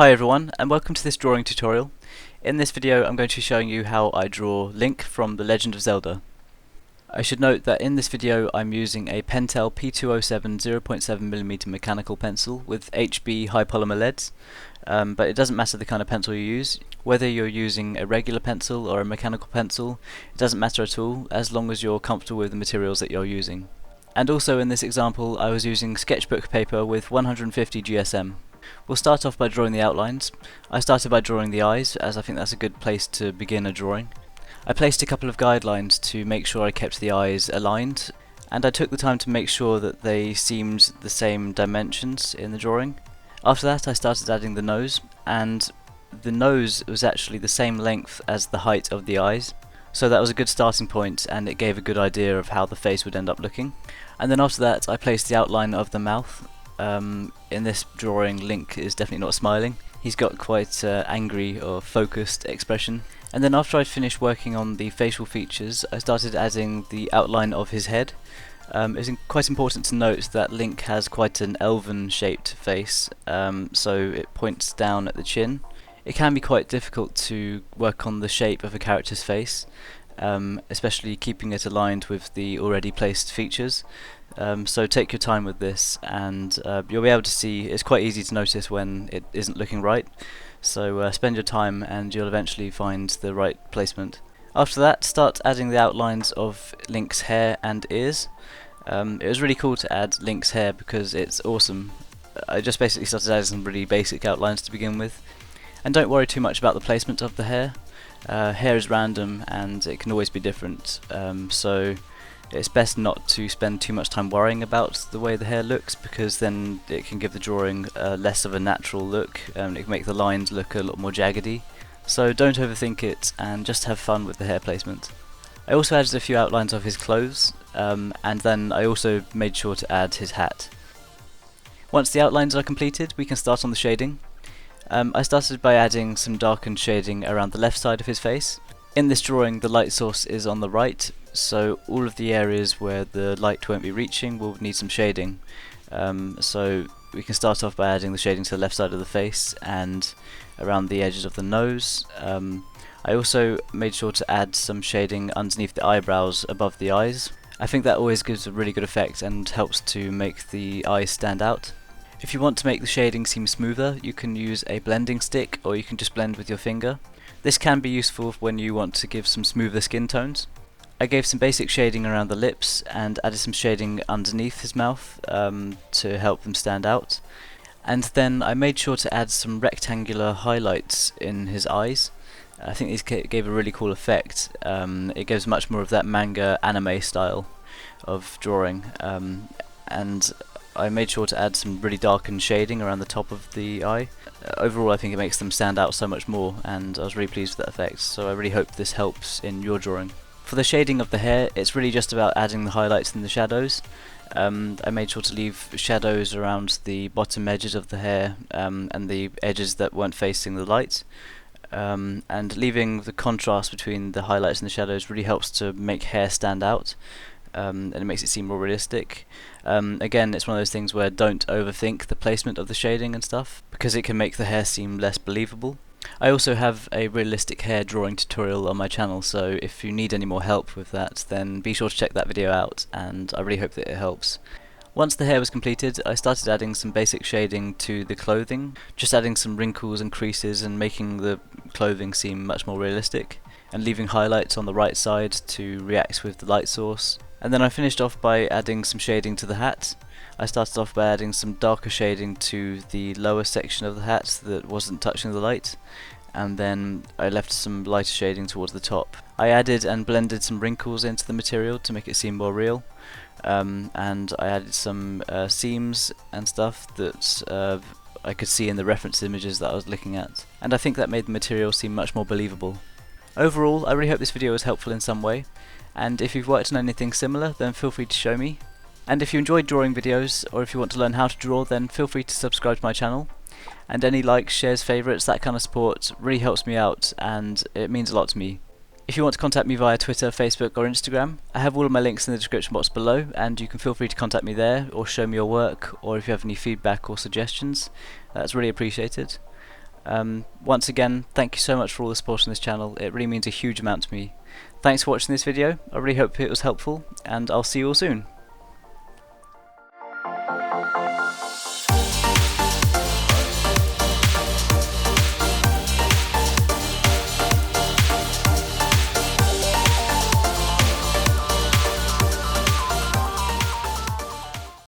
Hi everyone, and welcome to this drawing tutorial. In this video I'm going to be showing you how I draw Link from The Legend of Zelda. I should note that in this video I'm using a Pentel P207 0.7mm mechanical pencil with HB high polymer leads, but it doesn't matter the kind of pencil you use. Whether you're using a regular pencil or a mechanical pencil, it doesn't matter at all, as long as you're comfortable with the materials that you're using. And also in this example I was using sketchbook paper with 150 GSM. We'll start off by drawing the outlines. I started by drawing the eyes, as I think that's a good place to begin a drawing. I placed a couple of guidelines to make sure I kept the eyes aligned, and I took the time to make sure that they seemed the same dimensions in the drawing. After that I started adding the nose, and the nose was actually the same length as the height of the eyes, so that was a good starting point and it gave a good idea of how the face would end up looking. And then after that I placed the outline of the mouth. In this drawing Link is definitely not smiling. He's got quite angry or focused expression. And then after I'd finished working on the facial features, I started adding the outline of his head. It's quite important to note that Link has quite an elven shaped face, so it points down at the chin. It can be quite difficult to work on the shape of a character's face, especially keeping it aligned with the already placed features. So take your time with this, and you'll be able to see it's quite easy to notice when it isn't looking right. So spend your time and you'll eventually find the right placement. After that, start adding the outlines of Link's hair and ears. It was really cool to add Link's hair because it's awesome. I just basically started adding some really basic outlines to begin with. And don't worry too much about the placement of the hair. Hair is random and it can always be different, so it's best not to spend too much time worrying about the way the hair looks, because then it can give the drawing less of a natural look, and it can make the lines look a lot more jaggedy. So don't overthink it and just have fun with the hair placement. I also added a few outlines of his clothes, and then I also made sure to add his hat. Once the outlines are completed, we can start on the shading. I started by adding some darkened shading around the left side of his face. In this drawing the light source is on the right, so all of the areas where the light won't be reaching will need some shading. So we can start off by adding the shading to the left side of the face and around the edges of the nose. I also made sure to add some shading underneath the eyebrows above the eyes. I think that always gives a really good effect and helps to make the eyes stand out. If you want to make the shading seem smoother, you can use a blending stick, or you can just blend with your finger. This can be useful when you want to give some smoother skin tones. I gave some basic shading around the lips and added some shading underneath his mouth to help them stand out. And then I made sure to add some rectangular highlights in his eyes. I think these gave a really cool effect. It gives much more of that manga anime style of drawing. And I made sure to add some really darkened shading around the top of the eye. Overall I think it makes them stand out so much more, and I was really pleased with that effect, so I really hope this helps in your drawing. For the shading of the hair, it's really just about adding the highlights and the shadows. I made sure to leave shadows around the bottom edges of the hair and the edges that weren't facing the light. And leaving the contrast between the highlights and the shadows really helps to make hair stand out. And it makes it seem more realistic. Again, it's one of those things where don't overthink the placement of the shading and stuff, because it can make the hair seem less believable. I also have a realistic hair drawing tutorial on my channel, so if you need any more help with that, then be sure to check that video out, and I really hope that it helps. Once the hair was completed, I started adding some basic shading to the clothing, just adding some wrinkles and creases and making the clothing seem much more realistic, and leaving highlights on the right side to react with the light source. And then I finished off by adding some shading to the hat. I started off by adding some darker shading to the lower section of the hat that wasn't touching the light, and then I left some lighter shading towards the top. I added and blended some wrinkles into the material to make it seem more real, and I added some seams and stuff that I could see in the reference images that I was looking at, and I think that made the material seem much more believable. Overall, I really hope this video was helpful in some way, and if you've worked on anything similar, then feel free to show me. And if you enjoyed drawing videos, or if you want to learn how to draw, then feel free to subscribe to my channel. And any likes, shares, favourites, that kind of support really helps me out, and it means a lot to me. If you want to contact me via Twitter, Facebook or Instagram, I have all of my links in the description box below, and you can feel free to contact me there, or show me your work, or if you have any feedback or suggestions, that's really appreciated. Once again, thank you so much for all the support on this channel. It really means a huge amount to me. Thanks for watching this video. I really hope it was helpful, and I'll see you all soon.